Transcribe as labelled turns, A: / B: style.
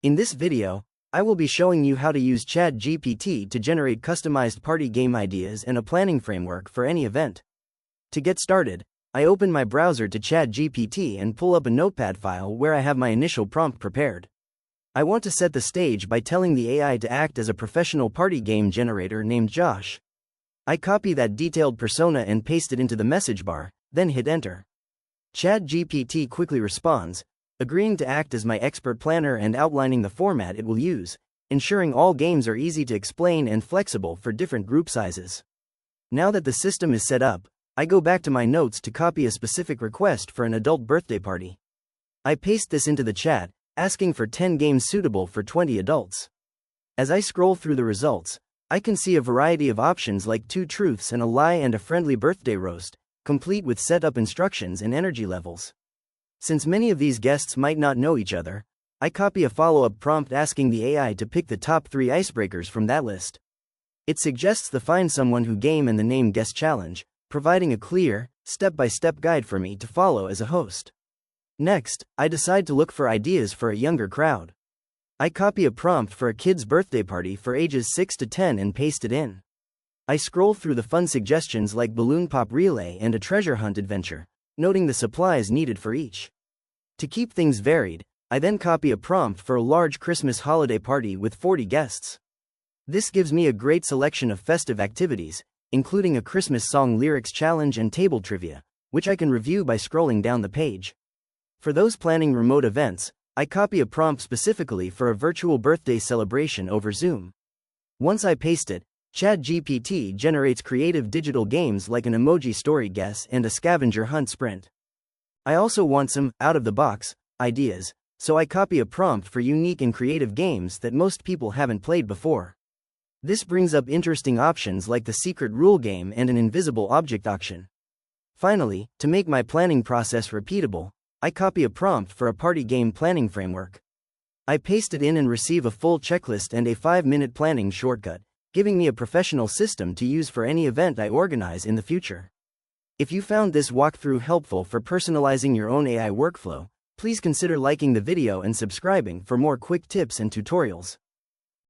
A: In this video, I will be showing you how to use ChatGPT to generate customized party game ideas and a planning framework for any event. To get started, I open my browser to ChatGPT and pull up a notepad file where I have my initial prompt prepared. I want to set the stage by telling the AI to act as a professional party game generator named Josh. I copy that detailed persona and paste it into the message bar, then hit enter. ChatGPT quickly responds, agreeing to act as my expert planner and outlining the format it will use, ensuring all games are easy to explain and flexible for different group sizes. Now that the system is set up, I go back to my notes to copy a specific request for an adult birthday party. I paste this into the chat, asking for 10 games suitable for 20 adults. As I scroll through the results, I can see a variety of options like 2 truths and a lie and a friendly birthday roast, complete with setup instructions and energy levels. Since many of these guests might not know each other, I copy a follow-up prompt asking the AI to pick the top 3 icebreakers from that list. It suggests the Find Someone Who Game and the Name Guest challenge, providing a clear, step-by-step guide for me to follow as a host. Next, I decide to look for ideas for a younger crowd. I copy a prompt for a kid's birthday party for ages 6 to 10 and paste it in. I scroll through the fun suggestions like balloon pop relay and a treasure hunt adventure, noting the supplies needed for each. To keep things varied, I then copy a prompt for a large Christmas holiday party with 40 guests. This gives me a great selection of festive activities, including a Christmas song lyrics challenge and table trivia, which I can review by scrolling down the page. For those planning remote events, I copy a prompt specifically for a virtual birthday celebration over Zoom. Once I paste it, ChatGPT generates creative digital games like an emoji story guess and a scavenger hunt sprint. I also want some out-of-the-box ideas, so I copy a prompt for unique and creative games that most people haven't played before. This brings up interesting options like the secret rule game and an invisible object auction. Finally, to make my planning process repeatable, I copy a prompt for a party game planning framework. I paste it in and receive a full checklist and a 5-minute planning shortcut, giving me a professional system to use for any event I organize in the future. If you found this walkthrough helpful for personalizing your own AI workflow, please consider liking the video and subscribing for more quick tips and tutorials.